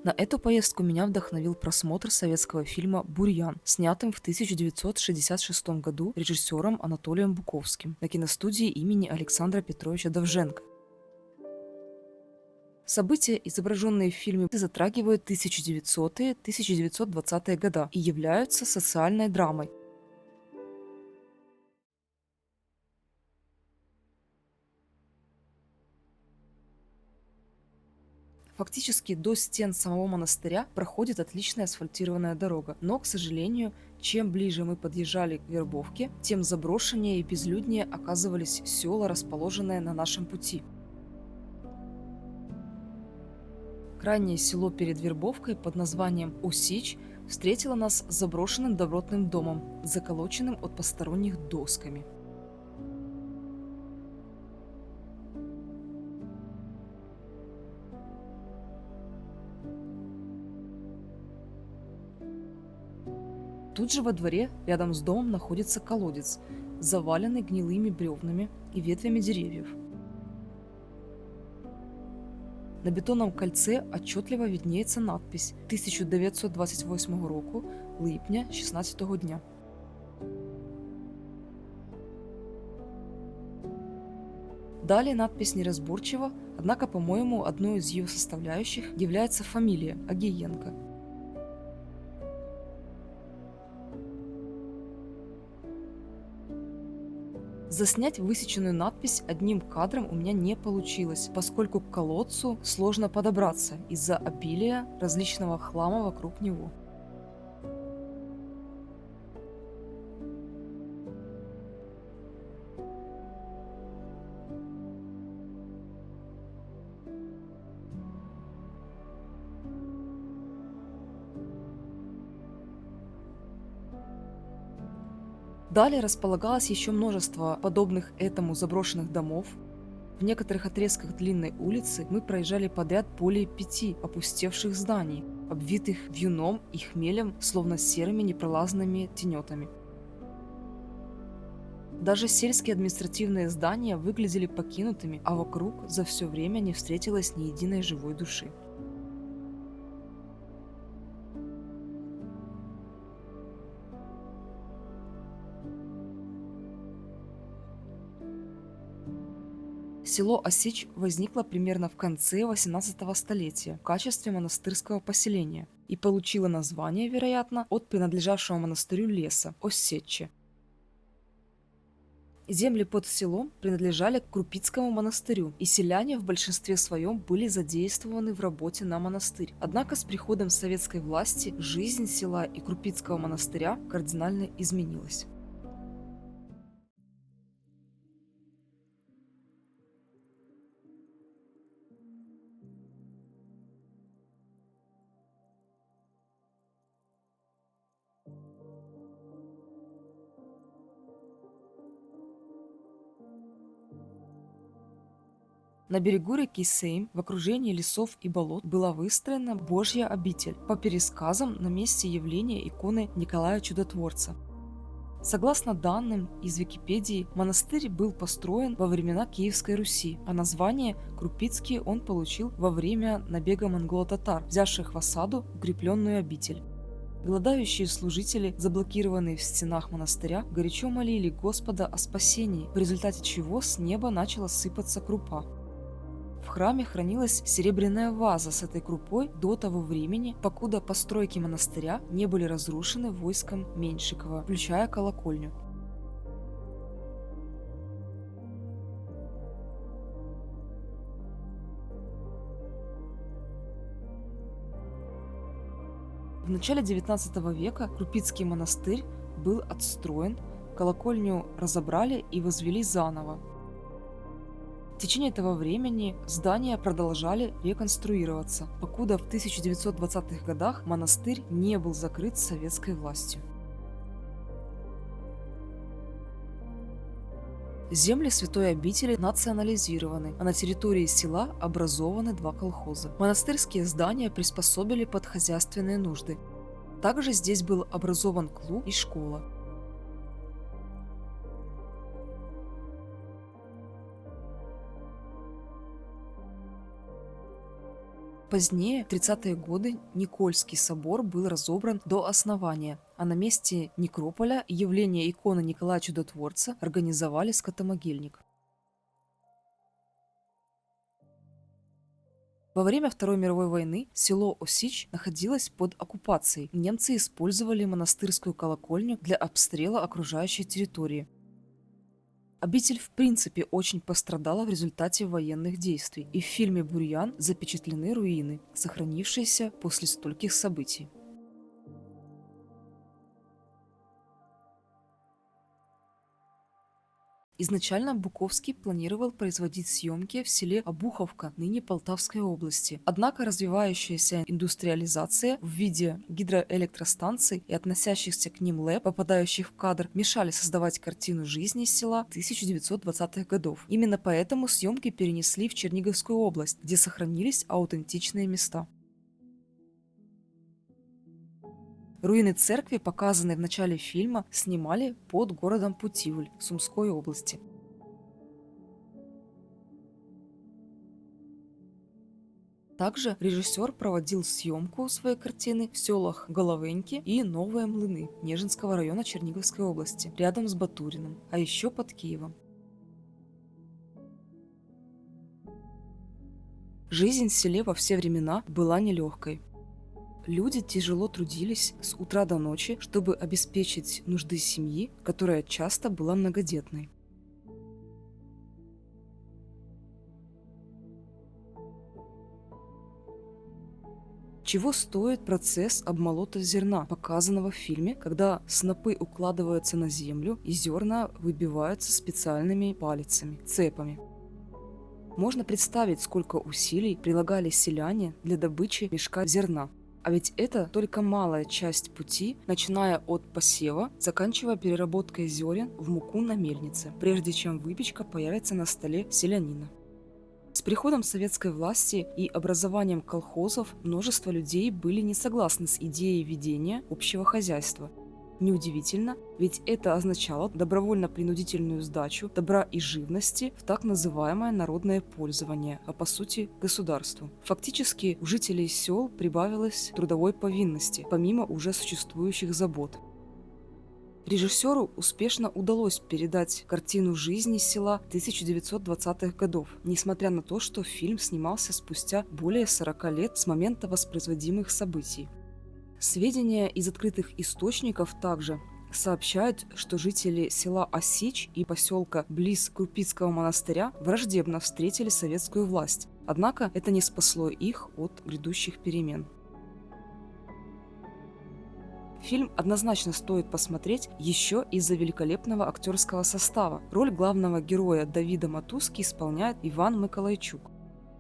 На эту поездку меня вдохновил просмотр советского фильма «Бурьян», снятым в 1966 году режиссером Анатолием Буковским на киностудии имени Александра Петровича Довженко. События, изображенные в фильме, затрагивают 1900-1920-е года и являются социальной драмой. Фактически до стен самого монастыря проходит отличная асфальтированная дорога, но, к сожалению, чем ближе мы подъезжали к Вербовке, тем заброшеннее и безлюднее оказывались села, расположенные на нашем пути. Крайнее село перед Вербовкой под названием Усич встретило нас заброшенным добротным домом, заколоченным от посторонних досками. Тут же во дворе, рядом с домом, находится колодец, заваленный гнилыми бревнами и ветвями деревьев. На бетонном кольце отчетливо виднеется надпись 1928 року, липня 16 дня. Далее надпись неразборчива, однако, по-моему, одной из ее составляющих является фамилия Агиенко. Заснять высеченную надпись одним кадром у меня не получилось, поскольку к колодцу сложно подобраться из-за обилия различного хлама вокруг него. Далее располагалось еще множество подобных этому заброшенных домов. В некоторых отрезках длинной улицы мы проезжали подряд более 5 опустевших зданий, обвитых вьюном и хмелем, словно серыми непролазными тенетами. Даже сельские административные здания выглядели покинутыми, а вокруг за все время не встретилось ни единой живой души. Село Осич возникло примерно в конце 18 столетия в качестве монастырского поселения и получило название, вероятно, от принадлежавшего монастырю леса – Оссечи. Земли под селом принадлежали к Крупицкому монастырю, и селяне в большинстве своем были задействованы в работе на монастырь. Однако с приходом советской власти жизнь села и Крупицкого монастыря кардинально изменилась. На берегу реки Сейм, в окружении лесов и болот, была выстроена Божья обитель, по пересказам на месте явления иконы Николая Чудотворца. Согласно данным из Википедии, монастырь был построен во времена Киевской Руси, а название Крупицкий он получил во время набега монголо-татар, взявших в осаду укрепленную обитель. Голодающие служители, заблокированные в стенах монастыря, горячо молили Господа о спасении, в результате чего с неба начала сыпаться крупа. В храме хранилась серебряная ваза с этой крупой до того времени, покуда постройки монастыря не были разрушены войском Меньшикова, включая колокольню. В начале XIX века Крупицкий монастырь был отстроен, колокольню разобрали и возвели заново. В течение этого времени здания продолжали реконструироваться, покуда в 1920-х годах монастырь не был закрыт советской властью. Земли святой обители национализированы, а на территории села образованы два колхоза. Монастырские здания приспособили под хозяйственные нужды. Также здесь был образован клуб и школа. Позднее, в 30-е годы, Никольский собор был разобран до основания, а на месте некрополя и явления иконы Николая Чудотворца организовали скотомогильник. Во время Второй мировой войны село Осич находилось под оккупацией. Немцы использовали монастырскую колокольню для обстрела окружающей территории. Обитель в принципе очень пострадала в результате военных действий, и в фильме «Бурьян» запечатлены руины, сохранившиеся после стольких событий. Изначально Буковский планировал производить съемки в селе Обуховка, ныне Полтавской области. Однако развивающаяся индустриализация в виде гидроэлектростанций и относящихся к ним ЛЭП, попадающих в кадр, мешали создавать картину жизни села 1920-х годов. Именно поэтому съемки перенесли в Черниговскую область, где сохранились аутентичные места. Руины церкви, показанные в начале фильма, снимали под городом Путивль Сумской области. Также режиссер проводил съемку своей картины в селах Головеньки и Новые Млыны Нежинского района Черниговской области, рядом с Батуриным, а еще под Киевом. Жизнь в селе во все времена была нелегкой. Люди тяжело трудились с утра до ночи, чтобы обеспечить нужды семьи, которая часто была многодетной. Чего стоит процесс обмолота зерна, показанного в фильме, когда снопы укладываются на землю и зерна выбиваются специальными палицами, цепами. Можно представить, сколько усилий прилагали селяне для добычи мешка зерна. А ведь это только малая часть пути, начиная от посева, заканчивая переработкой зерен в муку на мельнице, прежде чем выпечка появится на столе селянина. С приходом советской власти и образованием колхозов множество людей были не согласны с идеей ведения общего хозяйства. Неудивительно, ведь это означало добровольно-принудительную сдачу добра и живности в так называемое народное пользование, а по сути государству. Фактически у жителей сел прибавилось трудовой повинности, помимо уже существующих забот. Режиссеру успешно удалось передать картину жизни села 1920-х годов, несмотря на то, что фильм снимался спустя более 40 лет с момента воспроизводимых событий. Сведения из открытых источников также сообщают, что жители села Осич и поселка близ Крупицкого монастыря враждебно встретили советскую власть, однако это не спасло их от грядущих перемен. Фильм однозначно стоит посмотреть еще из-за великолепного актерского состава. Роль главного героя Давида Матузки исполняет Иван Миколайчук.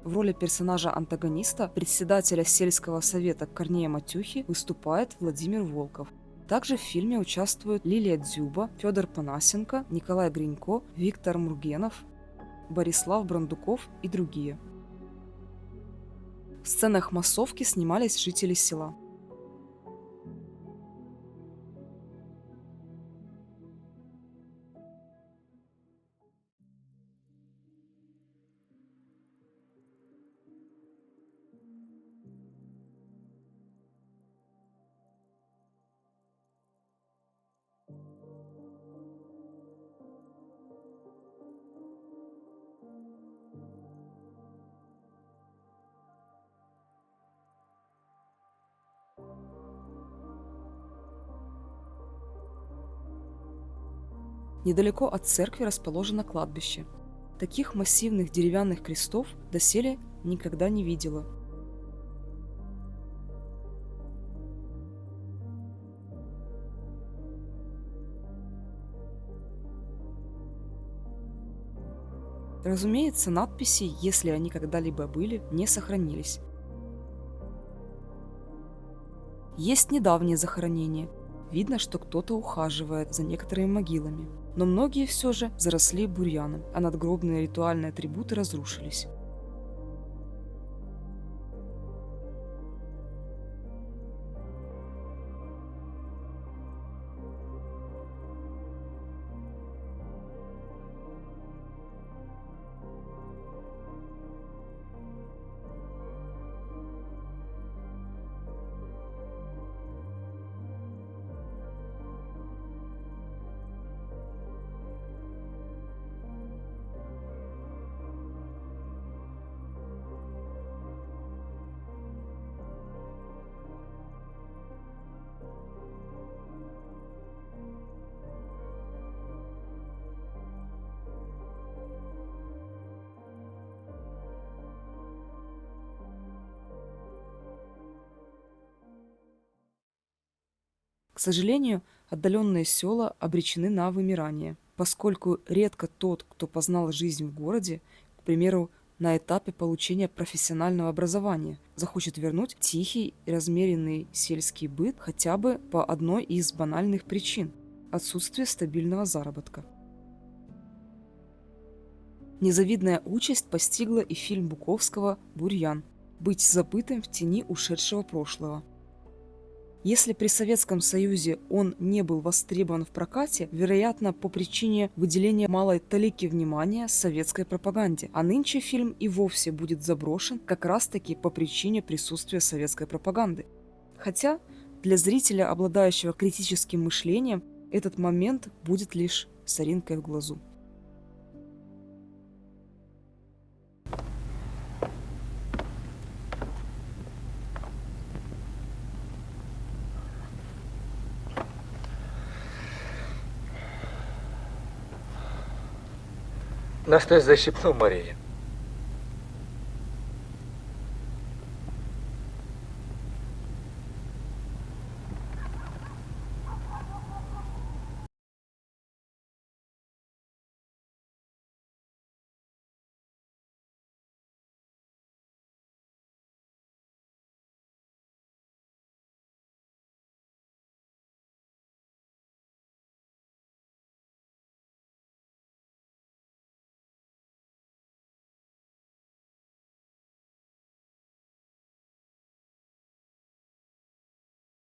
В роли персонажа-антагониста, председателя сельского совета Корнея Матюхи, выступает Владимир Волков. Также в фильме участвуют Лилия Дзюба, Федор Панасенко, Николай Гринько, Виктор Мургенов, Борислав Брандуков и другие. В сценах массовки снимались жители села. Недалеко от церкви расположено кладбище. Таких массивных деревянных крестов доселе никогда не видела. Разумеется, надписи, если они когда-либо были, не сохранились. Есть недавние захоронения. Видно, что кто-то ухаживает за некоторыми могилами. Но многие все же заросли бурьяном, а надгробные ритуальные атрибуты разрушились. К сожалению, отдаленные села обречены на вымирание, поскольку редко тот, кто познал жизнь в городе, к примеру, на этапе получения профессионального образования, захочет вернуть тихий и размеренный сельский быт хотя бы по одной из банальных причин – отсутствие стабильного заработка. Незавидная участь постигла и фильм Буковского «Бурьян» – быть забытым в тени ушедшего прошлого. Если при Советском Союзе он не был востребован в прокате, вероятно, по причине выделения малой талики внимания советской пропаганде, а нынче фильм и вовсе будет заброшен как раз-таки по причине присутствия советской пропаганды. Хотя для зрителя, обладающего критическим мышлением, этот момент будет лишь соринкой в глазу. Нас теж защипнув, Марія.